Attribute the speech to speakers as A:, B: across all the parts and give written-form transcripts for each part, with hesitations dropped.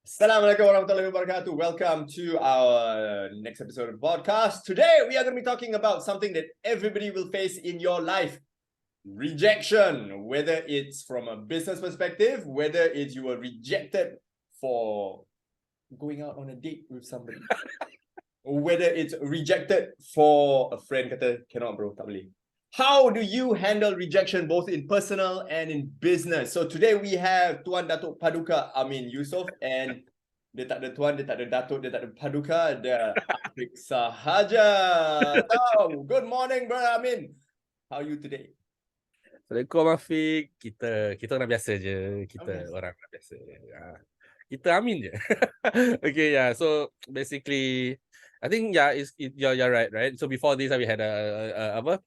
A: Assalamualaikum warahmatullahi wabarakatuh. Welcome to our next episode of the podcast. Today, we are going to be talking about something that everybody will face in your life. Rejection. Whether it's from a business perspective, whether it's you were rejected for going out on a date with somebody. Or whether it's rejected for a friend kata, cannot bro, tak boleh. How do you handle rejection both in personal and in business? So today we have Tuan Datuk Paduka Amin Yusof, and dia tak ada tuan, dia tak ada datuk, dia tak ada paduka, dia Afrik sahaja. So, good morning, Brother Amin. How are you today?
B: Assalamualaikum Afiq. Kita orang biasa je. Orang biasa. Kita amin je. Okay, yeah. So basically, I think you're right. So before this, we had a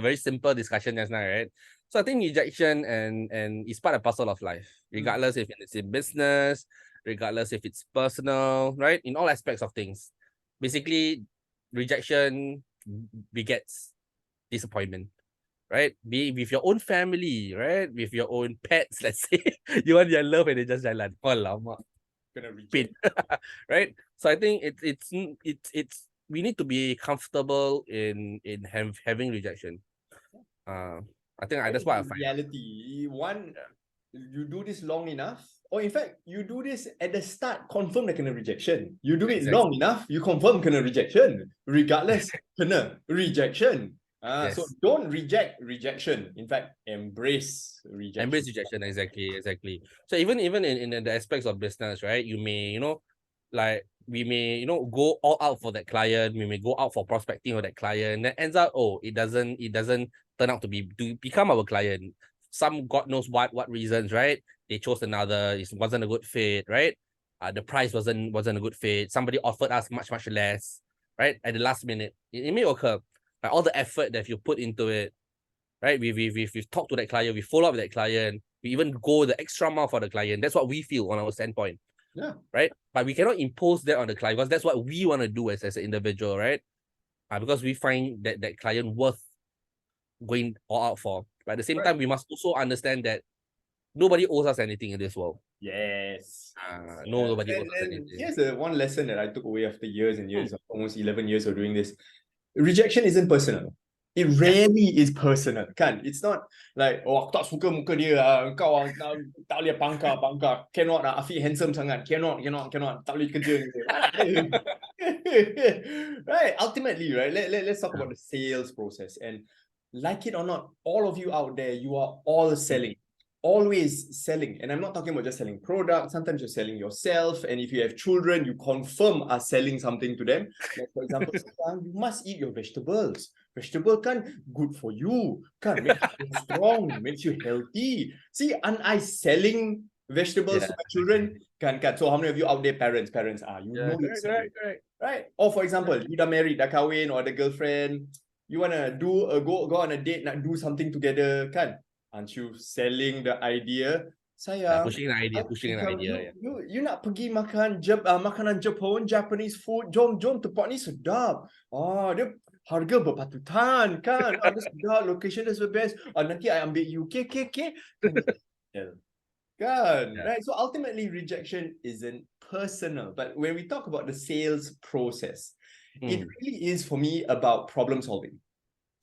B: very simple discussion just now, right? So I think rejection and is part and parcel of life, regardless if it's in business, regardless if it's personal, right? In all aspects of things, basically, rejection begets disappointment. Right? Be with your own family, right? With your own pets, let's say. You want your love and they just jalan. Alamak.
A: Gonna reject.
B: Right? So I think it's we need to be comfortable in having rejection. I think that's what I find.
A: Reality, you do this long enough, or in fact, you do this at the start, confirm kena rejection. You do it long enough, you confirm kena rejection. Regardless, kena rejection.
B: Yes.
A: So don't reject rejection. In fact, embrace rejection.
B: Embrace rejection, exactly. So even in the aspects of business, right? You may, we may, go all out for that client. We may go out for prospecting for that client. That ends up, it doesn't turn out to become our client. Some God knows what reasons, right? They chose another. It wasn't a good fit, right? The price wasn't a good fit. Somebody offered us much less, right? At the last minute, it may occur. Like all the effort that you put into it, right? We've talked to that client, we follow up with that client, we even go the extra mile for the client. That's what we feel on our standpoint.
A: Yeah.
B: Right? But we cannot impose that on the client because that's what we want to do as an individual, right? Because we find that client worth going all out for. But at the same time, we must also understand that nobody owes us anything in this world.
A: Yes.
B: Nobody owes us anything.
A: Here's the one lesson that I took away after years and years, almost 11 years of doing this. Rejection isn't personal. It rarely is personal, kan? It's not like, aku tak suka muka dia, kau tak boleh pangkar, cannot, Afiq handsome sangat, cannot, tak boleh kerja. Right, ultimately, right, let's talk about the sales process. And like it or not, all of you out there, you are all selling. Always selling. And I'm not talking about just selling products. Sometimes you're selling yourself. And if you have children, you confirm are selling something to them. Like for example, you must eat your vegetables. Vegetable kan good for you. Kan makes you strong, makes you healthy. See, and I selling vegetables to my children. Kan. So how many of you out there parents are? You know it's correct. Right? Or for example, you dah married, dah kahwin, or the girlfriend, you wanna go on a date, nak do something together, kan? Aren't you selling the idea? Sayang,
B: pushing an idea.
A: You nak pergi makan makanan Jepun, Japanese food, jom tempat ni sedap. Dia harga berpatutan kan. Dia sedap, location is the best. Nanti I ambil you. Okay. Kan? Right? So ultimately, rejection isn't personal. But when we talk about the sales process, it really is for me about problem solving.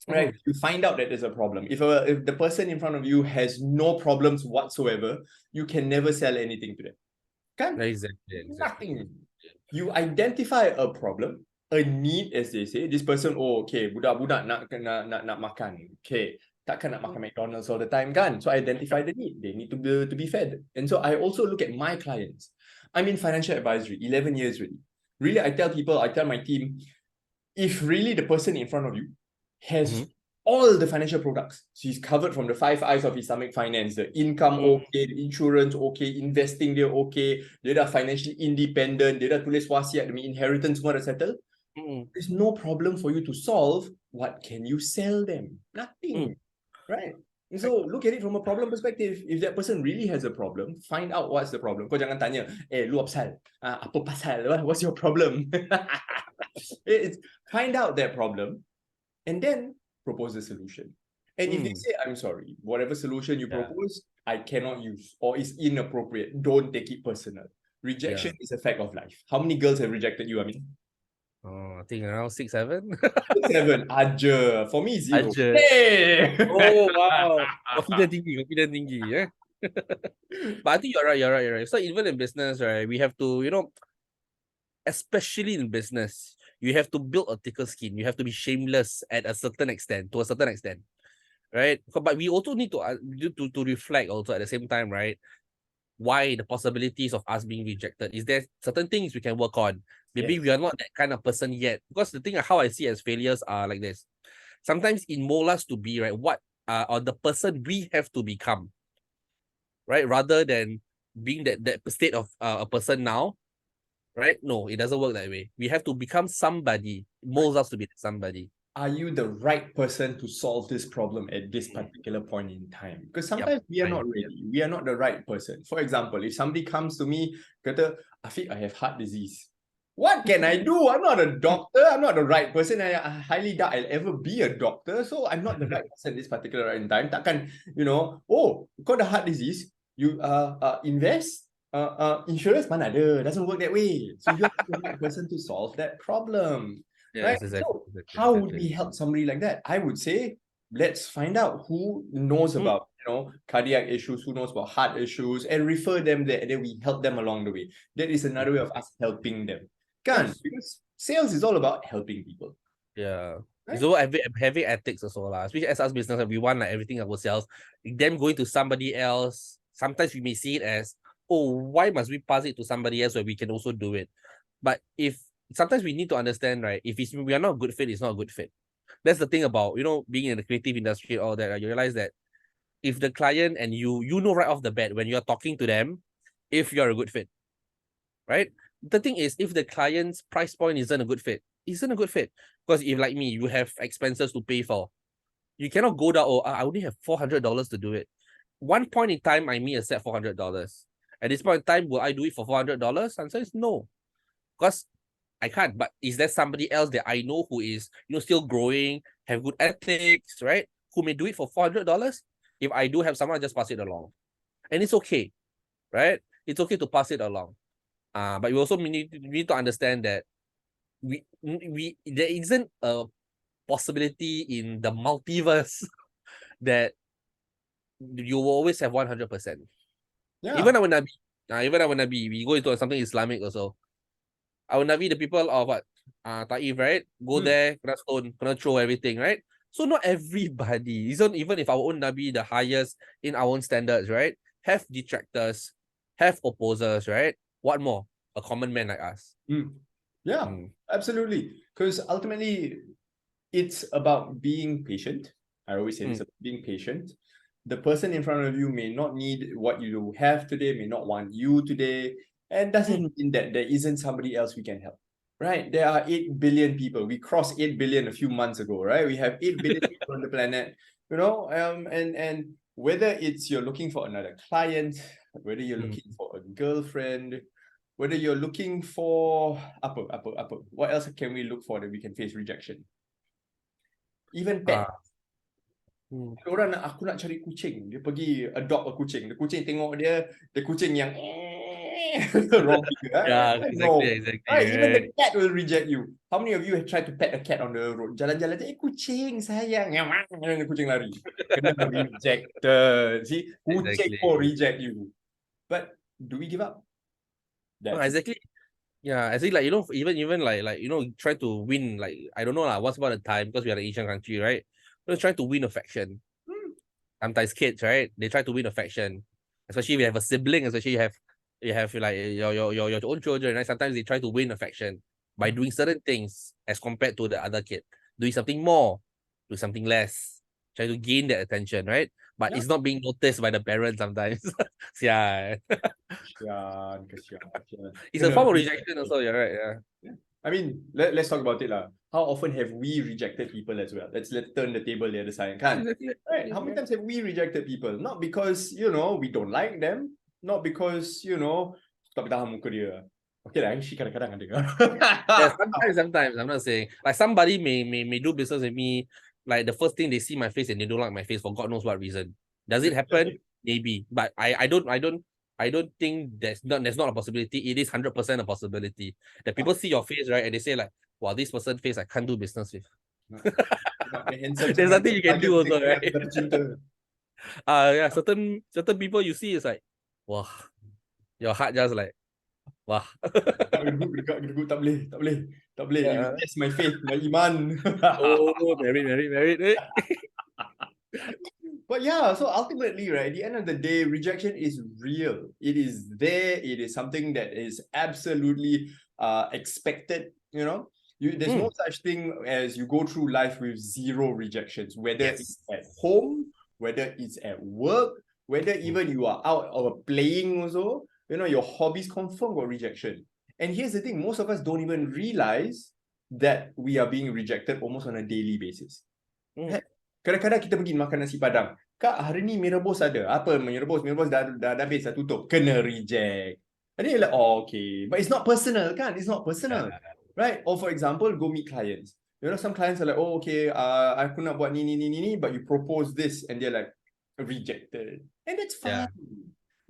A: Right, you find out that there's a problem. If the person in front of you has no problems whatsoever, you can never sell anything to them. Kan?
B: Exactly.
A: Nothing. You identify a problem, a need, as they say. This person, okay, budak-budak nak makan. Okay, takkan nak makan McDonald's all the time, kan? So I identify the need. They need to be fed. And so I also look at my clients. I'm in financial advisory, 11 years already. Really, I tell my team, if really the person in front of you has all the financial products. So he's covered from the 5 eyes of Islamic finance. The income okay, the insurance okay, investing dia okay, dia dah financially independent, dia dah tulis wasiat demi inheritance semua dah settle. There's no problem for you to solve. What can you sell them? Nothing. Right? And so look at it from a problem perspective. If that person really has a problem, find out what's the problem. Kau jangan tanya, lu apa pasal? What's your problem? Find out that problem and then propose a solution. And if they say, I'm sorry, whatever solution you propose, I cannot use or is inappropriate, don't take it personal. rejection is a fact of life. How many girls have rejected you, I mean?
B: Oh, I think around 6, 7.
A: 7. Aja. For me, 0.
B: Aja.
A: Hey!
B: Oh wow, confident tinggi, yeah. But I think you're right. So even in business, right, we have to, especially in business, you have to build a thicker skin. You have to be shameless at a certain extent, right? But we also need to reflect also at the same time, right? Why the possibilities of us being rejected? Is there certain things we can work on? Maybe we are not that kind of person yet. Because the thing how I see as failures are like this. Sometimes it molds us to be right what or the person we have to become, right? Rather than being that state of a person now, right? No, it doesn't work that way. We have to become somebody. It molds us to be somebody.
A: Are you the right person to solve this problem at this particular point in time? Because sometimes we are not ready. We are not the right person. For example, if somebody comes to me, kata, Afiq, I have heart disease. What can I do? I'm not a doctor. I'm not the right person. I highly doubt I'll ever be a doctor. So I'm not the right person at this particular right in time. Takkan, oh, got the heart disease. You invest. Insurance mana ada. Doesn't work that way. So you're the right person to solve that problem. Right?
B: Yes,
A: So how would we help somebody like that? I would say, let's find out who knows about, cardiac issues, who knows about heart issues, and refer them there, and then we help them along the way. That is another way of us helping them. Kan?
B: Yes.
A: Because sales is all about helping people.
B: Yeah.
A: Right?
B: It's all having ethics also lah. Especially as us business, we want like everything ourselves. Them going to somebody else, sometimes we may see it as, oh, why must we pass it to somebody else where we can also do it? But if sometimes we need to understand, right? If we are not a good fit, it's not a good fit. That's the thing about being in the creative industry, all that. Right? You realize that if the client and you know right off the bat when you're talking to them, if you're a good fit, right? The thing is, if the client's price point isn't a good fit, because if like me, you have expenses to pay for, you cannot go down. Oh, I only have $400 to do it. One point in time, I may accept $400. At this point in time, will I do it for $400? Answer is no, because I can't. But is there somebody else that I know who is still growing, have good ethics, right? Who may do it for $400? If I do have someone, just pass it along, and it's okay, right? It's okay to pass it along. But we also need to understand that we there isn't a possibility in the multiverse that you will always have 100%.
A: Yeah.
B: Even our Nabi, we go into something Islamic also. Our Nabi, the people of what? Taif, right? Go there, kena stone, kena throw everything, right? So not everybody, even if our own Nabi, the highest in our own standards, right? Have detractors, have opposers, right? What more? A common man like us.
A: Yeah, absolutely. Because ultimately, it's about being patient. I always say this about being patient. The person in front of you may not need what you have today, may not want you today, and doesn't mean that there isn't somebody else we can help. Right? There are 8 billion people. We crossed 8 billion a few months ago, right? We have 8 billion people on the planet, and whether it's you're looking for another client, whether you're looking for a girlfriend, whether you're looking for what else can we look for that we can face rejection? Even pet. Orang aku nak cari kucing, dia pergi adopt a kucing. The kucing tengok dia, the kucing yang wrong figure.
B: Yeah,
A: No.
B: exactly.
A: Right, even the cat will reject you. How many of you have tried to pet a cat on the road? Jalan-jalan, kucing sayang, the kucing lari. Kena rejected. See, kucing will reject you. But do we give up?
B: Exactly. Yeah, I think like even like try to win, like I don't know lah, once upon a time, because we are an Asian country, right? We're trying to win affection. Sometimes kids, right? They try to win affection, especially if you have a sibling, especially you have like your own children, right? Sometimes they try to win affection by doing certain things as compared to the other kid, doing something more, do something less, try to gain their attention, right? But it's not being noticed by the parents sometimes. Yeah. It's a form of rejection also, you're right. Yeah.
A: I mean, let's talk about it lah. How often have we rejected people as well? Let's turn the table the other side. Kan? Right? How many times have we rejected people? Not because we don't like them, not because tak tahan muka dia. Okay lah, she kadang-kadang ada.
B: Yeah, sometimes I'm not saying like somebody may do business with me, like the first thing they see my face and they don't like my face for God knows what reason. Does it happen? Maybe, but I don't I don't think there's not a possibility. It is 100% a possibility that people see your face, right, and they say like, "Wow, this person face I can't do business with."
A: Dia handsome
B: There's
A: sangat,
B: nothing you can
A: bahagia
B: do
A: aku
B: also,
A: tengok dia, aku
B: right?
A: jatuh cinta.
B: Yeah, certain people you see is like, wow, your heart just like, wow.
A: Gedeguk, tak boleh, tak boleh, tak boleh. You test my faith, my iman.
B: Oh, married.
A: But yeah, so ultimately, right, at the end of the day, rejection is real. It is there. It is something that is absolutely expected, you know. There's no such thing as you go through life with zero rejections, whether it's at home, whether it's at work, whether even you are out or playing also, you know, your hobbies confirm got rejection. And here's the thing, most of us don't even realize that we are being rejected almost on a daily basis. Kadang-kadang kita pergi makan nasi padang. Kak, hari ni mie rebus ada. Apa mie rebus? Mie rebus dah habis, dah tutup. Kena reject. And then you're like, oh, okay. But it's not personal, kan? It's not personal. Right? Or for example, go meet clients. You know, some clients are like, oh, okay, aku nak buat ni, but you propose this. And they're like, rejected. And that's fine.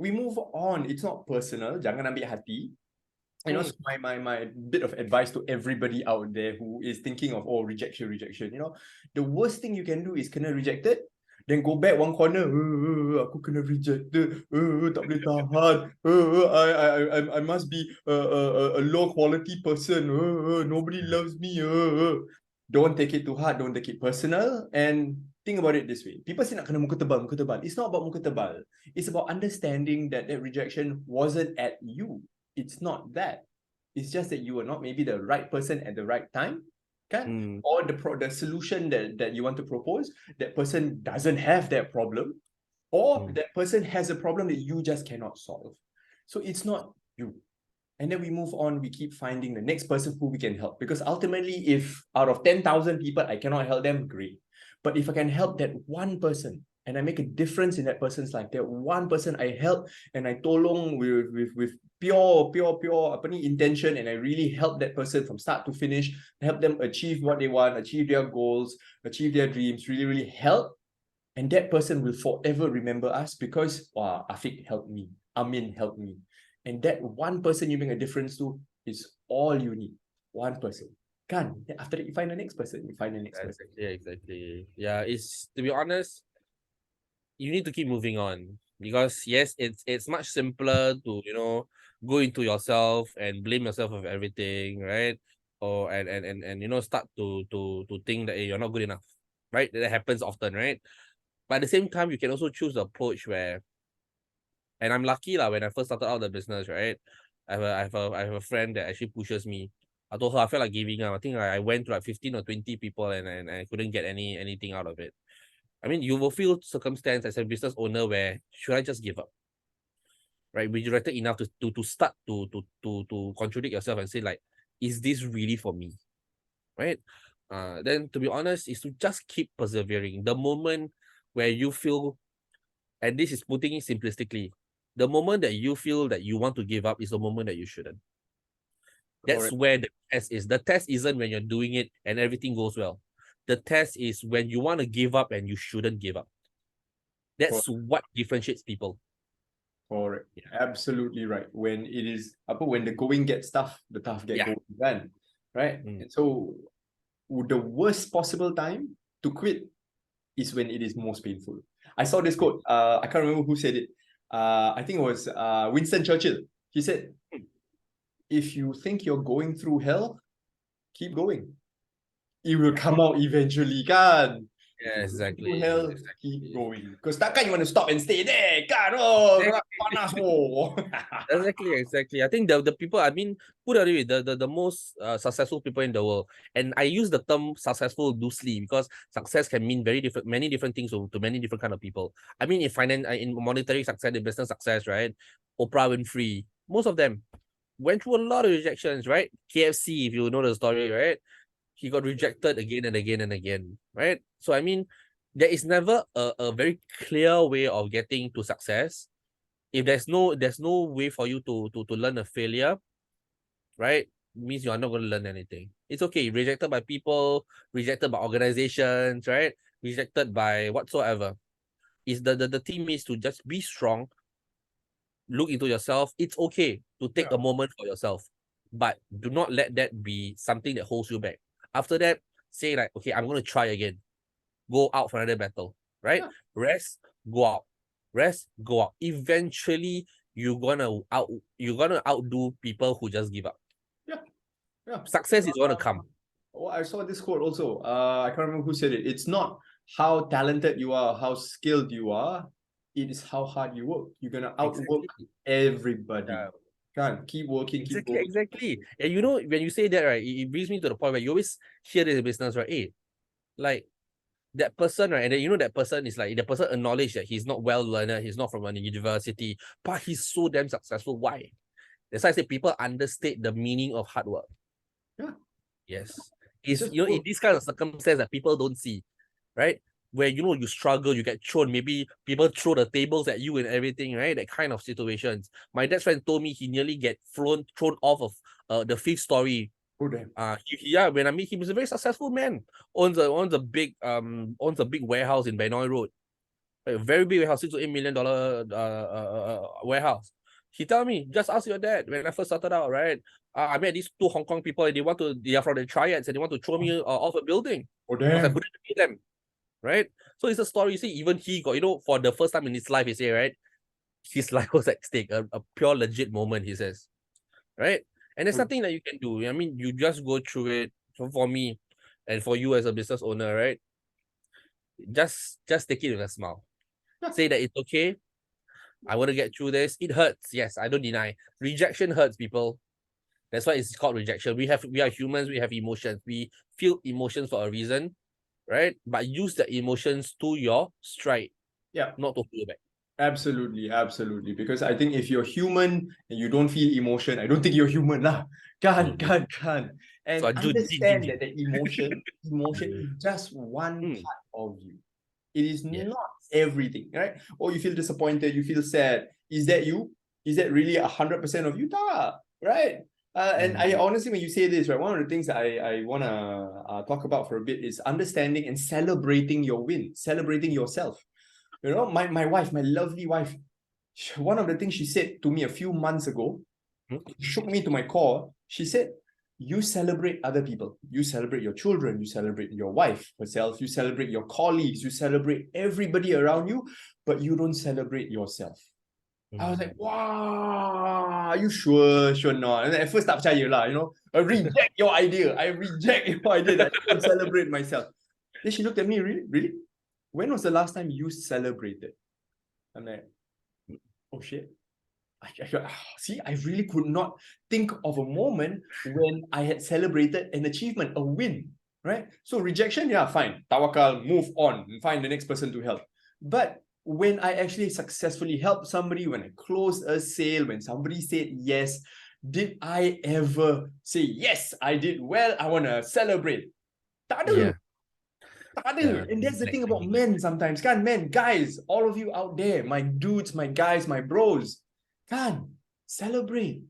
A: We move on. It's not personal. Jangan ambil hati. You know, so my bit of advice to everybody out there who is thinking of, oh, rejection, you know, the worst thing you can do is kena rejected, then go back one corner, aku kena rejected, tak boleh tahan, I must be a low quality person, nobody loves me, Don't take it too hard, don't take it personal, and think about it this way. People say nak kena muka tebal. It's not about muka tebal. It's about understanding that rejection wasn't at you. It's not that. It's just that you are not maybe the right person at the right time, kan? Or the solution that you want to propose, that person doesn't have that problem, or that person has a problem that you just cannot solve. So it's not you. And then we move on, we keep finding the next person who we can help. Because ultimately, if out of 10,000 people, I cannot help them, great. But if I can help that one person, and I make a difference in that person's life, that one person I help and I tolong with pure apa ni, intention, and I really help that person from start to finish, help them achieve what they want, achieve their goals, achieve their dreams, really help. And that person will forever remember us because, wow, Afiq helped me, Amin helped me. And that one person you make a difference to is all you need. One person. Kan? After that, you find the next person.
B: Person. Exactly. Yeah, it's, to be honest, you need to keep moving on, because yes, it's much simpler to, you know, go into yourself and blame yourself of everything, right? Or and you know, start to think that, hey, you're not good enough, right? That happens often, right? But at the same time, you can also choose the approach where, and I'm lucky lah, when I first started out the business, right? I have a friend that actually pushes me. I told her I felt like giving up. I think I went to like 15 or 20 people, and I couldn't get anything out of it. I mean, you will feel circumstance as a business owner where, should I just give up? Right? Be directed enough to start to contradict yourself and say like, is this really for me? Right? Then to be honest, is to just keep persevering. The moment where you feel, and this is putting it simplistically, the moment that you feel that you want to give up is the moment that you shouldn't. That's where the test is. The test isn't when you're doing it and everything goes well. The test is when you want to give up and you shouldn't give up. That's what differentiates people.
A: Correct. Absolutely right. When it is when the going gets tough, the tough get going, kan? Right? And so the worst possible time to quit is when it is most painful. I saw this quote. I can't remember who said it. I think it was Winston Churchill. He said, if you think you're going through hell, keep going. It will come out eventually, kan?
B: Yeah, exactly.
A: Hell, keep going. Because takkan you want to stop and stay there, kan? Oh, panas, oh.
B: Exactly. I think the people, I mean, put it away, the most successful people in the world, and I use the term successful loosely because success can mean many different things to many different kind of people. I mean, in monetary success, in business success, right? Oprah Winfrey, most of them went through a lot of rejections, right? KFC, if you know the story, right? He got rejected again and again and again, right? So I mean, there is never a very clear way of getting to success. If there's no way for you to learn a failure, right? Means you are not going to learn anything. It's okay, rejected by people, rejected by organizations, right? Rejected by whatsoever. Is the theme is to just be strong, look into yourself. It's okay to take
A: Yeah.
B: a moment for yourself, but do not let that be something that holds you back. After that, say like, okay, I'm going to try again. Go out for another battle, right?
A: Yeah.
B: Rest, go out. Rest, go out. Eventually, you're gonna outdo people who just give up.
A: Yeah. Yeah.
B: Success is gonna come.
A: Oh, I saw this quote also. I can't remember who said it. It's not how talented you are, how skilled you are. It is how hard you work. You're gonna outwork
B: Exactly.
A: everybody.
B: Yeah.
A: Can't keep working, keep
B: Exactly,
A: working.
B: exactly. And you know, when you say that, right, it brings me to the point where you always hear this in business, right? Hey, like that person, right? And then you know that person is like the person acknowledge that he's not well learned, he's not from a university, but he's so damn successful. Why? That's why I say people understate the meaning of hard work.
A: Yeah.
B: Yes.
A: It's
B: It's
A: just
B: in
A: work.
B: this kind of circumstance that people don't see, right? Where you struggle, you get thrown, maybe people throw the tables at you and everything, right? That kind of situations. My dad's friend told me he nearly get thrown off of the 5th story.
A: Oh damn.
B: Yeah, when I meet him, he's a very successful man. Owns a big warehouse in Benoi Road. A very big warehouse, $6 to $8 million warehouse. He tell me, just ask your dad. When I first started out, right? I met these 2 Hong Kong people. They are from the triads, and they want to throw me off a building.
A: Oh
B: I was like,
A: damn.
B: who did you meet them? Right? So it's a story. You see, even he got, for the first time in his life, he say, right? His life was at stake, a pure legit moment, he says. Right? And there's nothing that you can do. I mean, you just go through it. So for me, and for you as a business owner, right? Just take it with a smile. Say that it's okay. I want to get through this. It hurts. Yes, I don't deny. Rejection hurts, people. That's why it's called rejection. We are humans. We have emotions. We feel emotions for a reason, right? But use the emotions to your stride,
A: Yeah.
B: not to pull back.
A: Absolutely, absolutely. Because I think if you're human and you don't feel emotion, I don't think you're human lah. Can't. And
B: So
A: understand that the emotion is just one part of you. It is not everything, right? Or you feel disappointed, you feel sad. Is that you? Is that really 100% of you? Ta, right? And I honestly, when you say this, right, one of the things that I want to talk about for a bit is understanding and celebrating your win, celebrating yourself. You know, my wife, my lovely wife, one of the things she said to me a few months ago, shook me to my core. She said, you celebrate other people. You celebrate your children. You celebrate your wife herself. You celebrate your colleagues. You celebrate everybody around you, but you don't celebrate yourself. I was like, wow, are you sure? Sure not. And at first, tak percaya lah, I reject your idea. I reject your idea that I don't celebrate myself. Then she looked at me, really? Really? When was the last time you celebrated? I'm like, oh shit. See, I really could not think of a moment when I had celebrated an achievement, a win, right? So rejection, yeah, fine. Tawakal, move on, and find the next person to help. But when I actually successfully helped somebody, when I closed a sale, when somebody said yes, did I ever say, yes, I did well, I want to celebrate? Tak ada.
B: Yeah.
A: Tak ada. And that's the thing about men sometimes. Kan, men, guys, all of you out there, my dudes, my guys, my bros, kan, celebrate.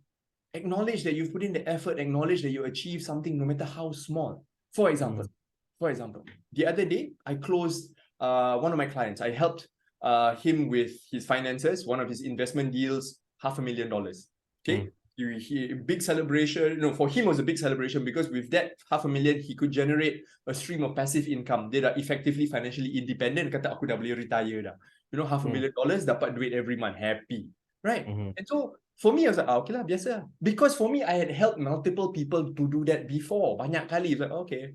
A: Acknowledge that you've put in the effort, acknowledge that you achieved something no matter how small. For example, the other day, I closed one of my clients. I helped him with his finances, one of his investment deals, $500,000. Okay. Big celebration. For him it was a big celebration because with that $500,000, he could generate a stream of passive income. Dia dah effectively financially independent. Kata aku dah boleh retire dah. $500,000 dapat duit every month. Happy. Right? And so for me, I was like, okay lah, biasa. Because for me, I had helped multiple people to do that before. Banyak kali. It's like, okay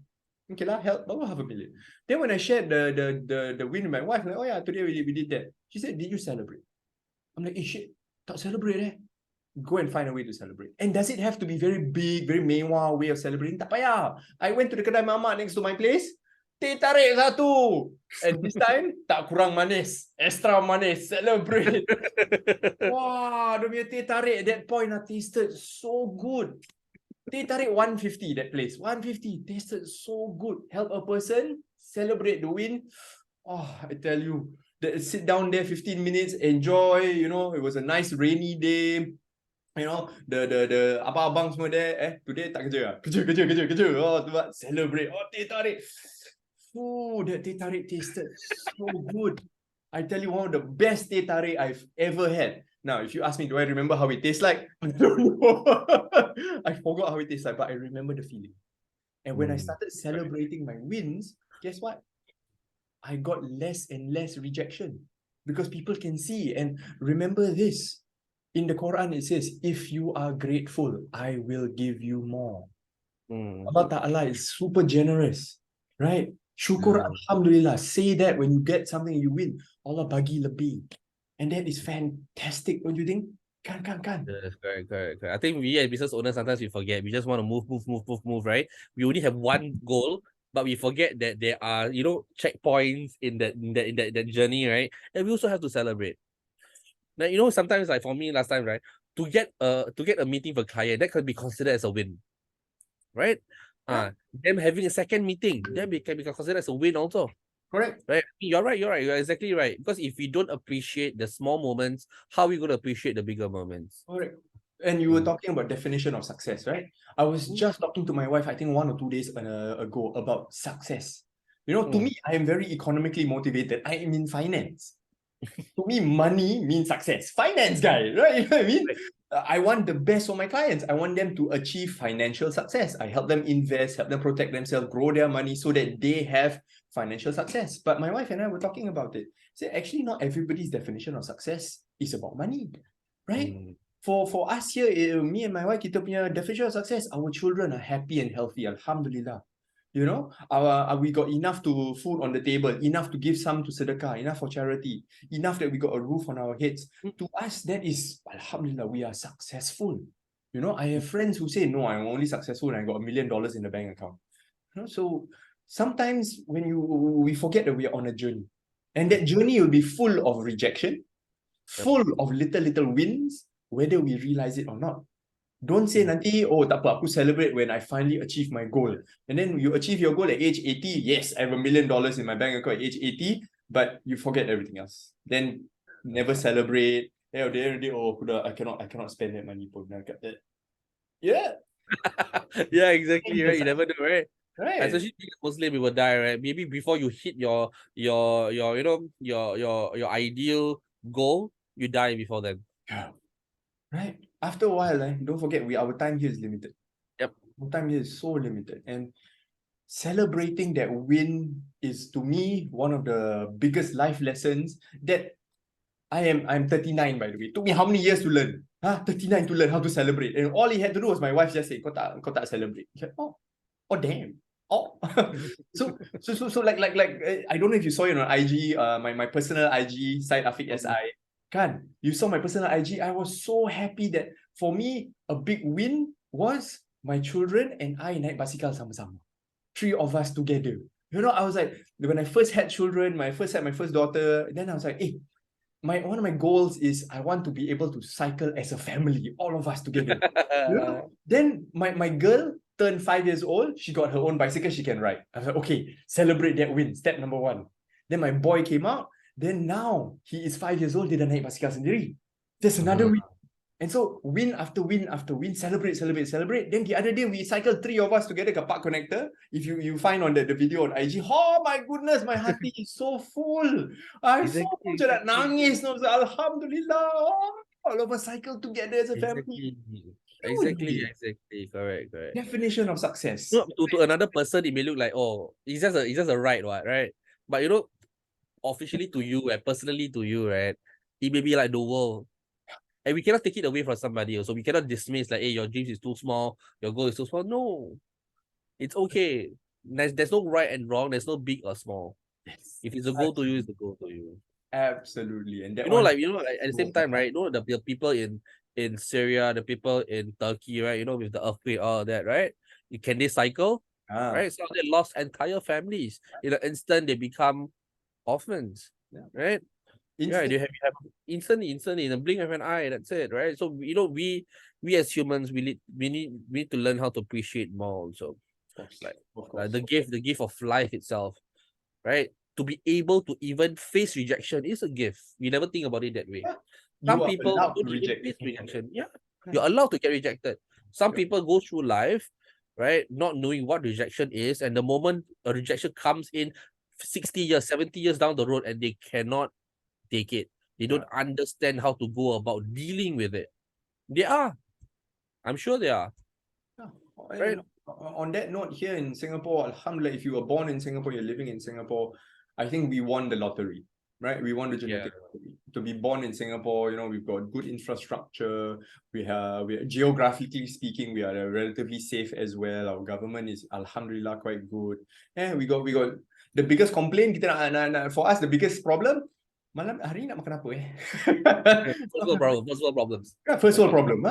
A: lah, help, baru $500,000. Then when I shared the win with my wife, like, oh yeah, today we did that. She said, did you celebrate? I'm like, shit, tak celebrate Go and find a way to celebrate. And does it have to be very big, very mewah way of celebrating? Tak payah. I went to the kedai mamak next to my place. Teh tarik satu. And this time, tak kurang manis. Extra manis. Celebrate. Wow, dia punya teh tarik at that point tasted so good. Teh tarik 150 that place. 150 tasted so good. Help a person, celebrate the win. Oh, I tell you, sit down there 15 minutes, enjoy, it was a nice rainy day. The abang-abang semua there, today tak kerja. Kerja. Oh, celebrate. Oh, teh tarik. Oh, that teh tarik tasted so good. I tell you, one of the best teh tarik I've ever had. Now, if you ask me, do I remember how it tastes like? I don't know. I forgot how it tastes like, but I remember the feeling. And when I started celebrating my wins, guess what? I got less and less rejection because people can see. And remember this, in the Quran, it says, if you are grateful, I will give you more. Allah Ta'ala is super generous, right? Syukur Alhamdulillah. Say that when you get something you win. Allah bagi lebih. And that is fantastic, don't you think? Kan.
B: Yes, correct. I think we as business owners, sometimes we forget. We just want to move, right? We only have one goal, but we forget that there are, checkpoints in that journey, right? And we also have to celebrate. Now, sometimes like for me last time, right? To get a meeting for client, that could be considered as a win, right?
A: Yeah.
B: Them having a second meeting, that can be considered as a win also.
A: Correct.
B: Right? You're right. You're exactly right. Because if we don't appreciate the small moments, how are we going to appreciate the bigger moments?
A: Correct. And you were talking about definition of success, right? I was just talking to my wife, I think 1 or 2 days ago about success. To me, I am very economically motivated. I am in finance. To me, money means success. Finance guy, right? You know what I mean? I want the best for my clients. I want them to achieve financial success. I help them invest, help them protect themselves, grow their money so that they have financial success. But my wife and I were talking about it. Say, actually, not everybody's definition of success is about money, right? For us here, me and my wife, kita punya definition of success, our children are happy and healthy, Alhamdulillah. We got enough food on the table, enough to give some to sedekah, enough for charity, enough that we got a roof on our heads. To us, that is, Alhamdulillah, we are successful. I have friends who say, no, I'm only successful and I got $1 million in the bank account. So sometimes we forget that we are on a journey. And that journey will be full of rejection, full of little wins, whether we realize it or not. Don't say nanti, oh tak apa, aku celebrate when I finally achieve my goal. And then you achieve your goal at age 80. Yes, I have $1 million in my bank account at age 80, but you forget everything else. Then never celebrate. At the end of the day, I cannot spend that money. Yeah.
B: Yeah, exactly, right? You never know, right?
A: Right.
B: Especially being a Muslim, you will die, right? Maybe before you hit your ideal goal, you die before then.
A: Yeah. Right. After a while, don't forget our time here is limited.
B: Yep.
A: Our time here is so limited. And celebrating that win is, to me, one of the biggest life lessons that I'm 39, by the way. It took me how many years to learn? 39 to learn how to celebrate. And all he had to do was my wife just say, kau tak celebrate. Like, oh damn. Oh. so like I don't know if you saw it on IG, my personal IG site, Afiq SI. Kan, you saw my personal IG. I was so happy that for me, a big win was my children and I naik basikal sama-sama. 3 of us together. I was like, when I first had children, my first daughter, then I was like, one of my goals is I want to be able to cycle as a family, all of us together. Then my girl turned 5 years old. She got her own bicycle. She can ride. I was like, okay, celebrate that win. Step number 1. Then my boy came out. Then now he is 5 years old. Dia dah naik basikal sendiri. There's another win. And so win after win after win, celebrate. Then the other day we cycled 3 of us together ke Park Connector. If you find on the video on IG, oh my goodness, my hati is so full. I'm so full. Macam nak nangis. No? Alhamdulillah. All of us cycle together as a family.
B: Exactly. Correct.
A: Definition of success.
B: To another person, it may look like, oh, it's just a ride, right? But officially to you and personally to you, right? It may be like the world. And we cannot take it away from somebody else. So we cannot dismiss like, hey, your dreams is too small, your goal is too small. No. It's okay. There's no right and wrong. There's no big or small.
A: Yes.
B: If it's a goal to you, it's a goal to you.
A: Absolutely. And that
B: like at the same time, right? The people in Syria, the people in Turkey, right? With the earthquake, all of that, right? Can they cycle? Right? So they lost entire families. In an instant, they become orphans. Right? Yeah, they have instantly in a blink of an eye. That's it, right? So we as humans, we need to learn how to appreciate more. Also, like the gift of life itself, right? To be able to even face rejection is a gift. We never think about it that way. Some people don't even face rejection. Yeah, you're allowed to get rejected. Some people go through life, right, not knowing what rejection is, and the moment a rejection comes in, 60 years, 70 years down the road, and they cannot take it. They don't understand how to go about dealing with it. They are. I'm sure they are.
A: Yeah.
B: Right.
A: And on that note, here in Singapore, alhamdulillah, if you were born in Singapore, you're living in Singapore, I think we won the lottery, right? We won the genetic lottery. To be born in Singapore, we've got good infrastructure. We geographically speaking, we are relatively safe as well. Our government is alhamdulillah quite good. And we got the biggest complaint kita for us, the biggest problem, malam hari ni nak makan apa
B: First world problem. First world problems.
A: First world problem.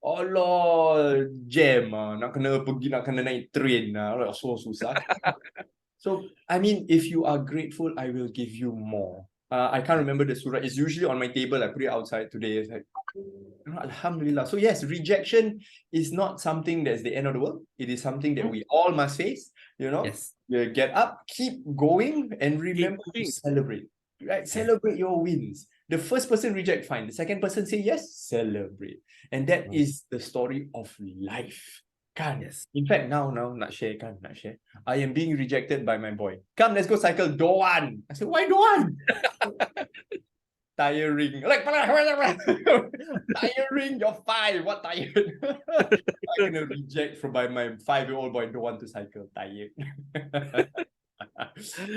A: Allah, jam nak kena naik train so susah. So I mean, if you are grateful, I will give you more. I can't remember the surah. It's usually on my table. I put it outside today. It's like, alhamdulillah. So yes, rejection is not something that's the end of the world. It is something that we all must face.
B: Yes.
A: You get up, keep going, and remember to celebrate. Right? Celebrate your wins. The first person reject, fine. The second person say yes, celebrate. And that is the story of life. Kan?
B: Yes.
A: In fact, now, nak share. I am being rejected by my boy. Come, let's go cycle. Don't want. I said, why don't want? Tiring. Like, tiring, you're 5. What tired? I'm gonna reject by my 5-year-old boy, don't want to cycle, tired.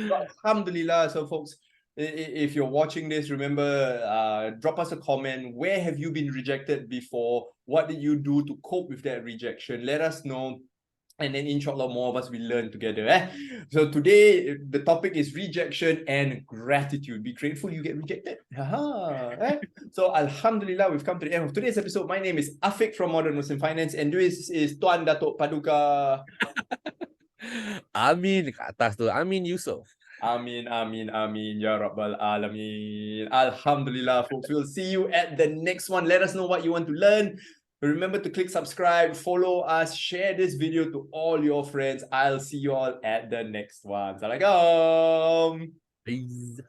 A: But alhamdulillah, so folks, if you're watching this, remember, drop us a comment. Where have you been rejected before? What did you do to cope with that rejection? Let us know. And then inshallah, more of us will learn together. So today, the topic is rejection and gratitude. Be grateful you get rejected. So alhamdulillah, we've come to the end of today's episode. My name is Afiq from Modern Muslim Finance, and this is Tuan Datuk Paduka.
B: Amin kat atas tu. Amin Yusof.
A: Amin, ya Rabbal Alameen. Alhamdulillah, folks. We'll see you at the next one. Let us know what you want to learn. Remember to click subscribe, follow us, share this video to all your friends. I'll see you all at the next one. Assalamualaikum.
B: Peace.